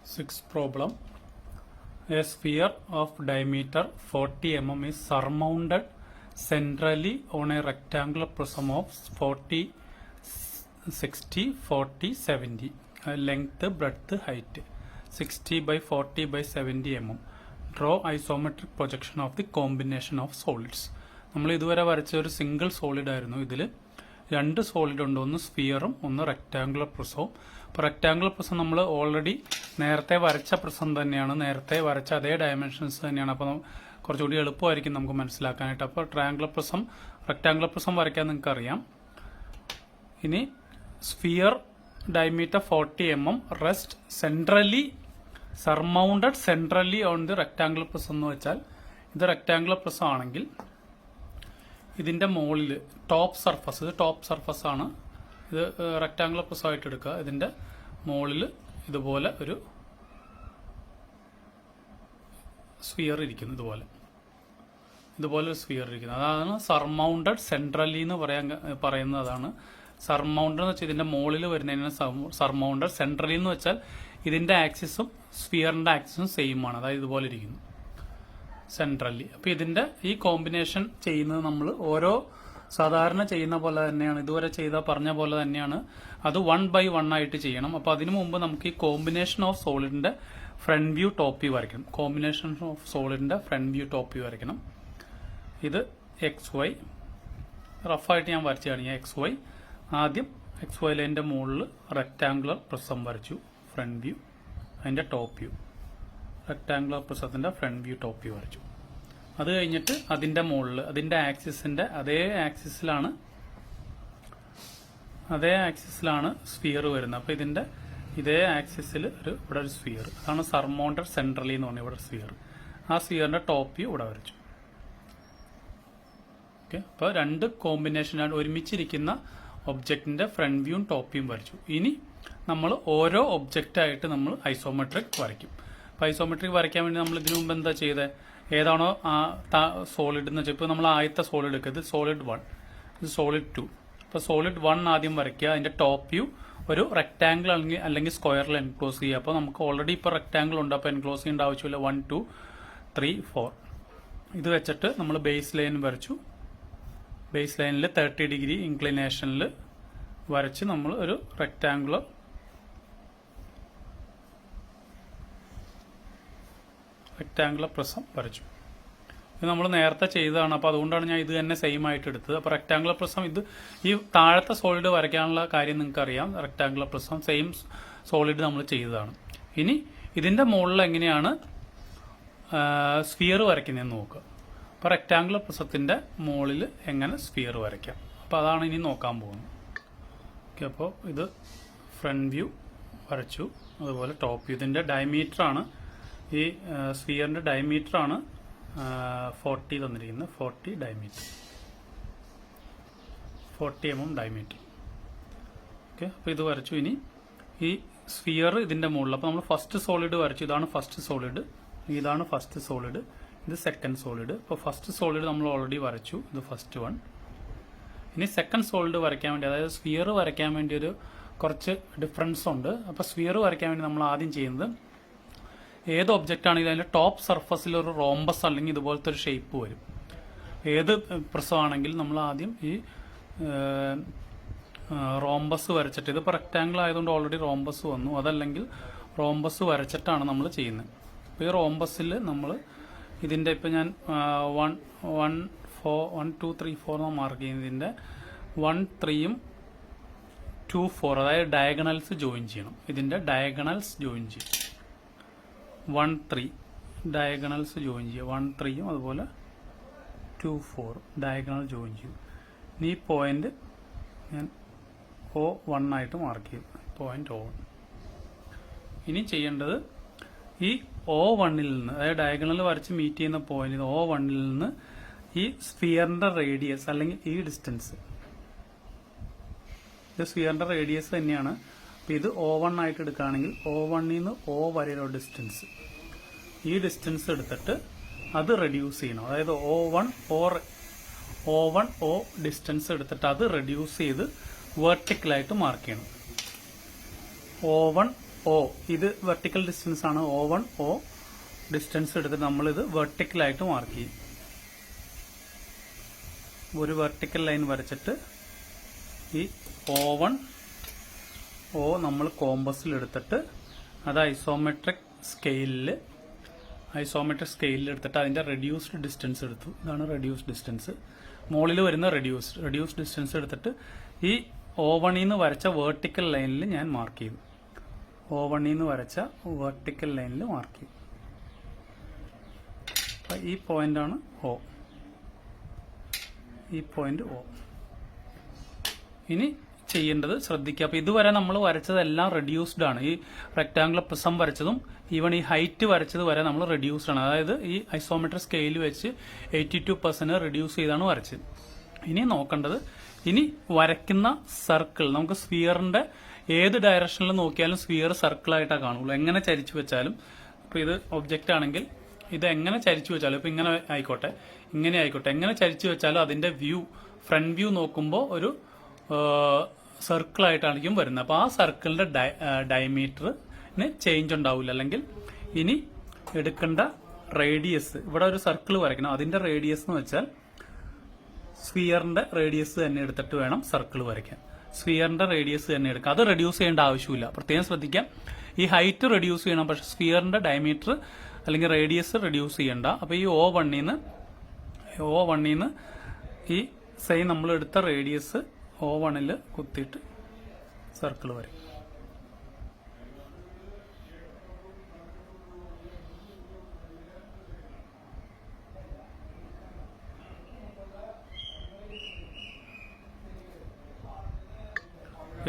Sixth problem. A sphere of diameter 40 mm is surmounted centrally on a rectangular prism of 40, 60, 40, 70. Length, breadth, height. 60 by 40 by 70 mm. Draw isometric projection of the combination of solids. നമ്മൾ ഇതുവരെ വരച്ച ഒരു single solid ആയിരുന്നു. ഇതിൽ രണ്ട് solid ഉണ്ട്, ഒന്ന് സ്ഫിയറും ഒന്ന് റെക്ടാങ്കുലർ പ്രിസവും. അപ്പോൾ റെക്ടാങ്കുലർ പ്രിസം നമ്മൾ ഓൾറെഡി നേരത്തെ വരച്ച പ്രിസം തന്നെയാണ്, നേരത്തെ വരച്ച അതേ ഡയമെൻഷൻസ് തന്നെയാണ്. അപ്പോൾ കുറച്ചുകൂടി എളുപ്പമായിരിക്കും നമുക്ക് മനസ്സിലാക്കാനായിട്ട്. അപ്പോൾ റെക്ടാങ്കുലർ പ്രിസം വരയ്ക്കാൻ നിങ്ങൾക്ക് അറിയാം. ഇനി sphere diameter 40 mm rest centrally surmounted centrally on the rectangular prism എന്ന് വെച്ചാൽ ഇത് റെക്ടാങ്കുലർ പ്രിസം ആണെങ്കിൽ ഇതിന്റെ മുകളിൽ ടോപ്പ് സർഫസ്, ഇത് ടോപ്പ് സർഫസ് ആണ്. ഇത് റെക്ടാങ്കുലർ പ്രിസം ആയിട്ട് എടുക്കുക. ഇതിന്റെ മുകളിൽ ഇതുപോലെ ഒരു സ്ഫിയർ ഇരിക്കുന്നു, ഇതുപോലെ ഒരു സ്ഫിയർ ഇരിക്കുന്നത്. അതാണ് സർമൗണ്ടഡ് സെൻട്രലി എന്ന് പറയുന്നതാണ്. സർമൗണ്ടഡ് എന്ന് വെച്ചാൽ ഇതിന്റെ മുകളിൽ വരുന്നതിനാണ് സർമൗണ്ടഡ്. സെൻട്രലി എന്ന് വെച്ചാൽ ഇതിന്റെ ആക്സിസും സ്ഫിയറിന്റെ ആക്സിസും സെയിം ആണ്, അതായത് ഇതുപോലെ ഇരിക്കുന്നു സെൻട്രലി. അപ്പൊ ഇതിന്റെ ഈ കോമ്പിനേഷൻ ചെയ്യുന്നത് നമ്മൾ ഓരോ സാധാരണ ചെയ്യുന്ന പോലെ തന്നെയാണ്, ഇതുവരെ പറഞ്ഞ പോലെ തന്നെയാണ്. അത് 1 by 1 ആയിട്ട് ചെയ്യണം. അപ്പൊ അതിനു മുമ്പ് നമുക്ക് ഈ കോമ്പിനേഷൻ ഓഫ് സോളിഡിന്റെ ഫ്രണ്ട് വ്യൂ ടോപ്പ് വ്യൂ വരയ്ക്കണം. കോമ്പിനേഷൻ ഓഫ് സോളിഡിന്റെ ഫ്രണ്ട് വ്യൂ ടോപ്പ് വ്യൂ വരയ്ക്കണം. ഇത് XY റഫായിട്ട് ഞാൻ വരച്ചു കാണിക്കാം. XY ആദ്യം XY ലൈനിന്റെ മുകളിൽ റെക്ടാങ്കുലർ പ്രിസം വരച്ചു, ഫ്രണ്ട് വ്യൂ. അതിന്റെ ടോപ്പ് വ്യൂ റെക്ടാങ്കുലർ പ്രിസത്തിന്റെ ഫ്രണ്ട് വ്യൂ ടോപ്പ് വ്യൂ വരച്ചു. അത് കഴിഞ്ഞിട്ട് അതിന്റെ മുകളിൽ അതിന്റെ ആക്സിസിന്റെ അതേ ആക്സിസിലാണ് സ്ഫിയർ വരുന്നത്. അപ്പൊ ഇതിന്റെ ഇതേ ആക്സിസിൽ ഇവിടെ ഒരു സ്ഫിയർ, അതാണ് സർമൗണ്ടഡ് സെൻട്രലി എന്ന് പറഞ്ഞാൽ ഇവിടെ സ്ഫിയർ. ആ സ്ഫിയറിന്റെ ടോപ്പ് വ്യൂ ഇവിടെ വരച്ചു. ഓക്കെ, അപ്പൊ രണ്ട് കോമ്പിനേഷനാണ് ഒരുമിച്ചിരിക്കുന്ന ഒബ്ജക്റ്റിന്റെ ഫ്രണ്ട് വ്യൂവും ടോപ്പ് വ്യൂവും വരച്ചു. ഇനി നമ്മൾ ഓരോ ഒബ്ജക്റ്റായിട്ട് നമ്മൾ ഐസോമെട്രിക് വരയ്ക്കും. അപ്പൊ ഐസോമെട്രിക് വരയ്ക്കാൻ വേണ്ടി നമ്മൾ ഇതിനു മുമ്പ് എന്താ ചെയ്തത്, ഏതാണോ ആ സോളിഡ് എന്ന് വെച്ചാൽ ഇപ്പോൾ നമ്മൾ ആദ്യത്തെ സോളിഡ് എടുക്കുക, ഇത് സോളിഡ് 1, ഇത് സോളിഡ് 2. അപ്പോൾ സോളിഡ് 1 ആദ്യം വരയ്ക്കുക. അതിന്റെ ടോപ്പ് വ്യൂ ഒരു റെക്ടാംഗിൾ അല്ലെങ്കിൽ സ്ക്വയറിൽ എൻക്ലോസ് ചെയ്യുക. അപ്പോൾ നമുക്ക് ഓൾറെഡി ഇപ്പോൾ റെക്ടാംഗിൾ ഉണ്ട്, അപ്പോൾ എൻക്ലോസ് ചെയ്യേണ്ട ആവശ്യമില്ല. 1 2 3 4 ഇത് വെച്ചിട്ട് നമ്മൾ ബേസ് ലൈൻ വരച്ചു. ബേസ് ലൈനിൽ 30 ഡിഗ്രി ഇൻക്ലിനേഷനിൽ വരച്ച് നമ്മൾ ഒരു റെക്ടാങ്കുലർ പ്രിസം വരച്ചു. ഇത് നമ്മൾ നേരത്തെ ചെയ്തതാണ്, അപ്പോൾ അതുകൊണ്ടാണ് ഞാൻ ഇത് തന്നെ സെയിം ആയിട്ട് എടുത്തത്. അപ്പോൾ റെക്ടാങ്കുലർ പ്രിസം ഇത് ഈ താഴത്തെ സോളിഡ് വരയ്ക്കാനുള്ള കാര്യം നിങ്ങൾക്ക് അറിയാം. റെക്ടാങ്കുലർ പ്രിസം സെയിം സോളിഡ് നമ്മൾ ചെയ്തതാണ്. ഇനി ഇതിന്റെ മുകളിൽ എങ്ങനെയാണ് സ്ഫിയർ വരയ്ക്കുന്നതെന്ന് നോക്കുക. അപ്പോൾ റെക്ടാങ്കുലർ പ്രിസത്തിന്റെ മുകളിൽ എങ്ങനെ സ്ഫിയർ വരയ്ക്കാം, അപ്പോൾ അതാണ് ഇനി നോക്കാൻ പോകുന്നത്. ഓക്കെ, അപ്പോൾ ഇത് ഫ്രണ്ട് വ്യൂ വരച്ചു, അതുപോലെ ടോപ്പ് വ്യൂ. ഇതിന്റെ ഡയമീറ്റർ ആണ്, ഈ സ്ഫിയറിന്റെ ഡയമീറ്റർ ആണ് 40 തന്നിരിക്കുന്നത്. 40 ഡയമീറ്റർ, 40 mm ഡയമീറ്റർ. ഓക്കെ, അപ്പോൾ ഇത് വരച്ചു. ഇനി ഈ സ്ഫിയർ ഇതിന്റെ മുകളിൽ, അപ്പോൾ നമ്മൾ ഫസ്റ്റ് സോളിഡ് വരച്ചു. ഇതാണ് ഫസ്റ്റ് സോളിഡ്, ഇതാണ് ഫസ്റ്റ് സോളിഡ്, ഇത് സെക്കൻഡ് സോളിഡ്. അപ്പോൾ ഫസ്റ്റ് സോളിഡ് നമ്മൾ ഓൾറെഡി വരച്ചു, ഇത് ഫസ്റ്റ് വൺ. ഇനി സെക്കൻഡ് സോളിഡ് വരയ്ക്കാൻ വേണ്ടി, അതായത് സ്ഫിയർ വരയ്ക്കാൻ വേണ്ടി ഒരു കുറച്ച് ഡിഫറൻസ് ഉണ്ട്. അപ്പോൾ സ്ഫിയർ വരയ്ക്കാൻ വേണ്ടി നമ്മൾ ആദ്യം ചെയ്യുന്നത്, ഏത് ഒബ്ജക്റ്റ് ആണെങ്കിലും അതിന്റെ ടോപ്പ് സർഫസിൽ ഒരു റോംബസ് അല്ലെങ്കിൽ ഇതുപോലത്തെ ഒരു ഷേപ്പ് വരും. ഏത് പ്രിസം ആണെങ്കിലും നമ്മൾ ആദ്യം ഈ റോംബസ് വരച്ചിട്ട്, ഇതിപ്പോൾ റെക്ടാങ്കിൾ ആയതുകൊണ്ട് ഓൾറെഡി റോംബസ് വന്നു, അതല്ലെങ്കിൽ റോംബസ് വരച്ചിട്ടാണ് നമ്മൾ ചെയ്യുന്നത്. അപ്പോൾ ഈ റോംബസിൽ നമ്മൾ ഇതിന്റെ ഇപ്പം ഞാൻ 1 2 3 4 മാർക്ക് ചെയ്യുന്നതിന്റെ 1 3 2 4, അതായത് ഡയഗണൽസ് ജോയിൻ ചെയ്യണം. ഇതിന്റെ ഡയഗണൽസ് ജോയിൻ ചെയ്യും. 1 3 ഡയഗണൽസ് ജോയിൻ ചെയ്യുക. 1 3 അതുപോലെ 2 4 ഡയഗണൽ ജോയിൻ ചെയ്യും. ഇനി ഈ പോയിന്റ് ഞാൻ O1 ആയിട്ട് മാർക്ക് ചെയ്തു, പോയിന്റ് O1. ഇനി ചെയ്യേണ്ടത് ഈ O1 നിന്ന്, അതായത് ഡയഗണൽ വരച്ച് മീറ്റ് ചെയ്യുന്ന പോയിന്റ് O1 നിന്ന് ഈ സ്ഫിയറിന്റെ റേഡിയസ് അല്ലെങ്കിൽ ഈ ഡിസ്റ്റൻസ്, ഇത് സ്ഫിയറിന്റെ റേഡിയസ് തന്നെയാണ്. അപ്പൊ ഇത് O1 ആയിട്ട് എടുക്കുകയാണെങ്കിൽ O1 നിന്ന് O വരെയുള്ള ഡിസ്റ്റൻസ്, ഈ ഡിസ്റ്റൻസ് എടുത്തിട്ട് അത് റെഡ്യൂസ് ചെയ്യണം. അതായത് O1 O ഡിസ്റ്റൻസ് എടുത്തിട്ട് അത് റെഡ്യൂസ് ചെയ്ത് വെർട്ടിക്കലായിട്ട് മാർക്ക് ചെയ്യണം. O1 ഒ, ഇത് വെർട്ടിക്കൽ ഡിസ്റ്റൻസ് ആണ്. O1 O ഡിസ്റ്റൻസ് എടുത്തിട്ട് നമ്മളിത് വെർട്ടിക്കലായിട്ട് മാർക്ക് ചെയ്യും. ഒരു വെർട്ടിക്കൽ ലൈൻ വരച്ചിട്ട് ഈ O1 O നമ്മൾ കോമ്പസിൽ എടുത്തിട്ട് അത് ഐസോമെട്രിക് സ്കെയിലിൽ എടുത്തിട്ട് അതിന്റെ റെഡ്യൂസ്ഡ് ഡിസ്റ്റൻസ് എടുത്തു. ഇതാണ് റെഡ്യൂസ്ഡ് ഡിസ്റ്റൻസ്. മുകളിൽ വരുന്ന റെഡ്യൂസ്ഡ് ഡിസ്റ്റൻസ് എടുത്തിട്ട് ഈ O1 നിന്ന് വരച്ച വേർട്ടിക്കൽ ലൈനിൽ ഞാൻ മാർക്ക് ചെയ്തു. O1 നിന്ന് വരച്ച വെർട്ടിക്കൽ ലൈനിൽ മാർക്ക് ചെയ്തു. ഈ പോയിന്റ് ആണ് O. ഈ പോയിന്റ് O. ഇനി ചെയ്യേണ്ടത് ശ്രദ്ധിക്കുക. അപ്പൊ ഇതുവരെ നമ്മൾ വരച്ചതെല്ലാം റെഡ്യൂസ്ഡ് ആണ്. ഈ റെക്ടാംഗുലർ പ്രിസം വരച്ചതും ഈവൺ ഈ ഹൈറ്റ് വരച്ചത് വരെ നമ്മൾ റെഡ്യൂസ്ഡ് ആണ്. അതായത് ഈ ഐസോമെട്രിക് സ്കെയിൽ വെച്ച് 82% റെഡ്യൂസ് ചെയ്താണ് വരച്ചത്. ഇനി നോക്കേണ്ടത്, ഇനി വരയ്ക്കുന്ന സർക്കിൾ നമുക്ക് സ്ഫിയറിന്റെ ഏത് ഡയറക്ഷനിൽ നോക്കിയാലും സ്ഫിയർ സർക്കിളായിട്ടാണ് കാണുള്ളൂ. എങ്ങനെ ചരിച്ചു വെച്ചാലും, ഇപ്പൊ ഇത് ഒബ്ജക്റ്റ് ആണെങ്കിൽ ഇത് എങ്ങനെ ചരിച്ചു വെച്ചാലും, ഇപ്പൊ ഇങ്ങനെ ആയിക്കോട്ടെ, ഇങ്ങനെ ആയിക്കോട്ടെ, എങ്ങനെ ചരിച്ചു വെച്ചാലും അതിന്റെ ഫ്രണ്ട് വ്യൂ നോക്കുമ്പോൾ ഒരു സർക്കിൾ ആയിട്ടായിരിക്കും വരുന്നത്. അപ്പൊ ആ സർക്കിളിന്റെ ഡയമീറ്ററിന് ചേഞ്ച് ഉണ്ടാവില്ല. അല്ലെങ്കിൽ ഇനി എടുക്കേണ്ട റേഡിയസ്, ഇവിടെ ഒരു സർക്കിൾ വരയ്ക്കണം, അതിന്റെ റേഡിയസ് എന്ന് വെച്ചാൽ സ്ഫിയറിന്റെ റേഡിയസ് തന്നെ എടുത്തിട്ട് വേണം സർക്കിൾ വരയ്ക്കാൻ. സ്ഫിയറിന്റെ റേഡിയസ് തന്നെ എടുക്കാം. അത് റെഡ്യൂസ് ചെയ്യേണ്ട ആവശ്യമില്ല. പ്രത്യേകം ശ്രദ്ധിക്കാം, ഈ ഹൈറ്റ് റെഡ്യൂസ് ചെയ്യണം, പക്ഷെ സ്ഫിയറിന്റെ ഡയമീറ്റർ അല്ലെങ്കിൽ റേഡിയസ് റെഡ്യൂസ് ചെയ്യണ്ട. അപ്പൊ ഈ O1 നിന്ന് ഈ സെയിം നമ്മൾ എടുത്ത റേഡിയസ് O1 കുത്തിയിട്ട് സർക്കിൾ വരും.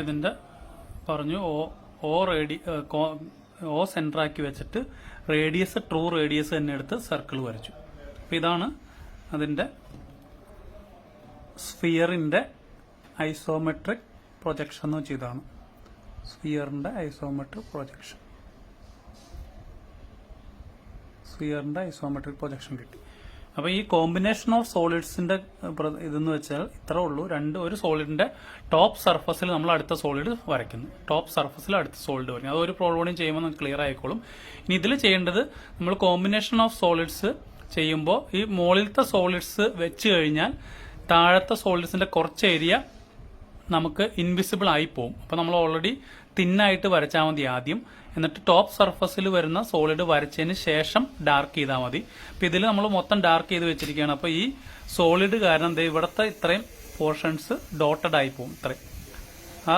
ഇതിന്റെ പറഞ്ഞു O സെന്റർ ആക്കി വെച്ചിട്ട് റേഡിയസ് ട്രൂ റേഡിയസ് തന്നെ എടുത്ത് സർക്കിൾ വരച്ചു. അപ്പൊ ഇതാണ് അതിന്റെ സ്ഫിയറിന്റെ ഐസോമെട്രിക് പ്രൊജക്ഷൻ എന്ന് വെച്ചാൽ ഇതാണ് സ്ഫിയറിന്റെ ഐസോമെട്രിക് പ്രൊജക്ഷൻ കിട്ടി. അപ്പൊ ഈ കോമ്പിനേഷൻ ഓഫ് സോളിഡ്സിന്റെ ഇതെന്ന് വെച്ചാൽ ഇത്ര ഉള്ളൂ. ഒരു സോളിഡിന്റെ ടോപ്പ് സർഫസിൽ നമ്മൾ അടുത്ത സോളിഡ് വരയ്ക്കുന്നു. ടോപ്പ് സർഫസിൽ അടുത്ത സോളിഡ് വരയ്ക്കും. അതൊരു പ്രോബ്ലം ചെയ്യുമ്പോൾ നമുക്ക് ക്ലിയർ ആയിക്കോളും. ഇനി ഇതിൽ ചെയ്യേണ്ടത്, നമ്മൾ കോമ്പിനേഷൻ ഓഫ് സോളിഡ്സ് ചെയ്യുമ്പോൾ ഈ മുകളിലത്തെ സോളിഡ്സ് വെച്ച് കഴിഞ്ഞാൽ താഴത്തെ സോളിഡ്സിന്റെ കുറച്ച് ഏരിയ നമുക്ക് ഇൻവിസിബിൾ ആയി പോകും. അപ്പൊ നമ്മൾ ഓൾറെഡി തിന്നായിട്ട് വരച്ചാൽ മതി ആദ്യം. എന്നിട്ട് ടോപ്പ് സർഫസിൽ വരുന്ന സോളിഡ് വരച്ചതിന് ശേഷം ഡാർക്ക് ചെയ്താൽ മതി. അപ്പൊ ഇതിൽ നമ്മൾ മൊത്തം ഡാർക്ക് ചെയ്ത് വെച്ചിരിക്കുകയാണ്. അപ്പൊ ഈ സോളിഡ് കാരണം ഇവിടുത്തെ ഇത്രയും പോർഷൻസ് ഡോട്ടഡ് ആയി പോകും. ഇത്രയും ആ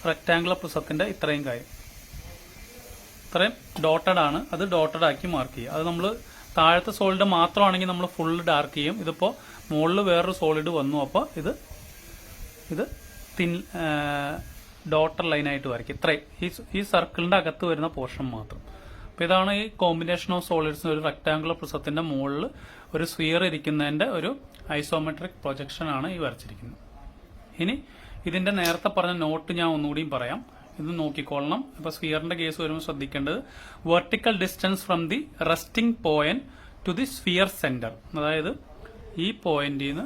റെക്ടാംഗുലർ പ്രിസത്തിന്റെ ഇത്രയും ഡോട്ടഡ് ആണ്. അത് ഡോട്ടഡ് ആക്കി മാർക്ക് ചെയ്യുക. അത് നമ്മൾ താഴത്തെ സോളിഡ് മാത്രമാണെങ്കിൽ നമ്മൾ ഫുള്ള് ഡാർക്ക് ചെയ്യും. ഇതിപ്പോ മുകളിൽ വേറൊരു സോളിഡ് വന്നു. അപ്പോൾ ഇത് തിൻ ഡോട്ടർ ലൈനായിട്ട് വരയ്ക്കും. ഇത്രയും ഈ സർക്കിളിന്റെ അകത്ത് വരുന്ന പോർഷൻ മാത്രം. അപ്പൊ ഇതാണ് ഈ കോമ്പിനേഷൻ ഓഫ് സോളിഡ്സ്. ഒരു റെക്ടാംഗുലർ പ്രിസത്തിന്റെ മുകളിൽ ഒരു സ്ഫിയർ ഇരിക്കുന്നതിന്റെ ഒരു ഐസോമെട്രിക് പ്രൊജക്ഷൻ ആണ് ഈ വരച്ചിരിക്കുന്നത്. ഇനി ഇതിന്റെ നേരത്തെ പറഞ്ഞ നോട്ട് ഞാൻ ഒന്നുകൂടിയും പറയാം, ഇത് നോക്കിക്കൊള്ളണം. ഇപ്പൊ സ്ഫിയറിന്റെ കേസ് വരുമ്പോൾ ശ്രദ്ധിക്കേണ്ടത്, vertical distance from the resting point to the sphere centre. അതായത് ഈ പോയിന്റിൽ നിന്ന്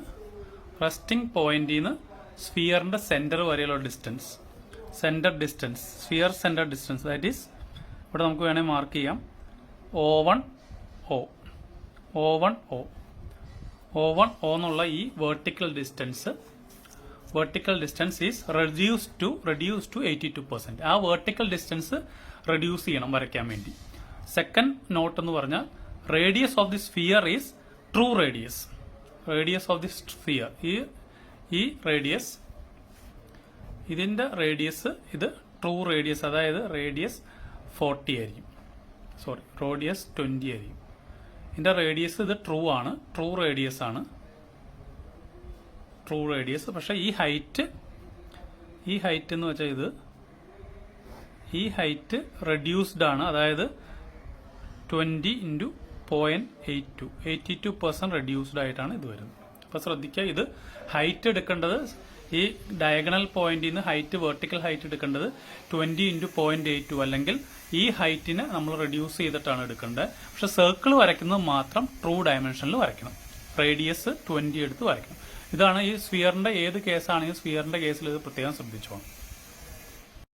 റെസ്റ്റിംഗ് പോയിന്റിൽ നിന്ന് സ്ഫിയറിന്റെ സെന്റർ വരെയുള്ള distance, sphere centre distance, that is ഇവിടെ നമുക്ക് വേണമെങ്കിൽ മാർക്ക് ചെയ്യാം O1 എന്നുള്ള ഈ vertical distance is reduce to 82%. ആ വെർട്ടിക്കൽ ഡിസ്റ്റൻസ് റെഡ്യൂസ് ചെയ്യണം വരയ്ക്കാൻ വേണ്ടി. സെക്കൻഡ് നോട്ട് എന്ന് പറഞ്ഞാൽ radius of the sphere is true radius of the sphere. ഈ റേഡിയസ്, ഇതിന്റെ റേഡിയസ് ഇത് ട്രൂ റേഡിയസ്, അതായത് റേഡിയസ് 40 ആയിരിക്കും, റേഡിയസ് 20 ആയിരിക്കും. ഇതിന്റെ റേഡിയസ് ഇത് ട്രൂ റേഡിയസ് ആണ്. പക്ഷെ ഈ ഹൈറ്റ് എന്ന് വെച്ചാൽ ഈ ഹൈറ്റ് റെഡ്യൂസ്ഡ് ആണ്. അതായത് 20 × 0.82 റെഡ്യൂസ്ഡ് ആയിട്ടാണ് ഇത് വരുന്നത്. അപ്പൊ ശ്രദ്ധിക്കുക, ഇത് ഹൈറ്റ് എടുക്കേണ്ടത്, ഈ ഡയഗണൽ പോയിന്റിൽ നിന്ന് വെർട്ടിക്കൽ ഹൈറ്റ് എടുക്കേണ്ടത് 20 × 0.82, അല്ലെങ്കിൽ ഈ ഹൈറ്റിനെ നമ്മൾ റെഡ്യൂസ് ചെയ്തിട്ടാണ് എടുക്കേണ്ടത്. പക്ഷെ സർക്കിൾ വരയ്ക്കുന്നത് മാത്രം ട്രൂ ഡയമെൻഷനിൽ വരയ്ക്കണം. റേഡിയസ് 20 എടുത്ത് വരയ്ക്കണം. ഇതാണ് ഈ സ്ഫിയറിന്റെ ഏത് കേസാണെങ്കിലും സ്ഫിയറിന്റെ കേസിൽ ഇത് പ്രത്യേകം ശ്രദ്ധിച്ചോണം.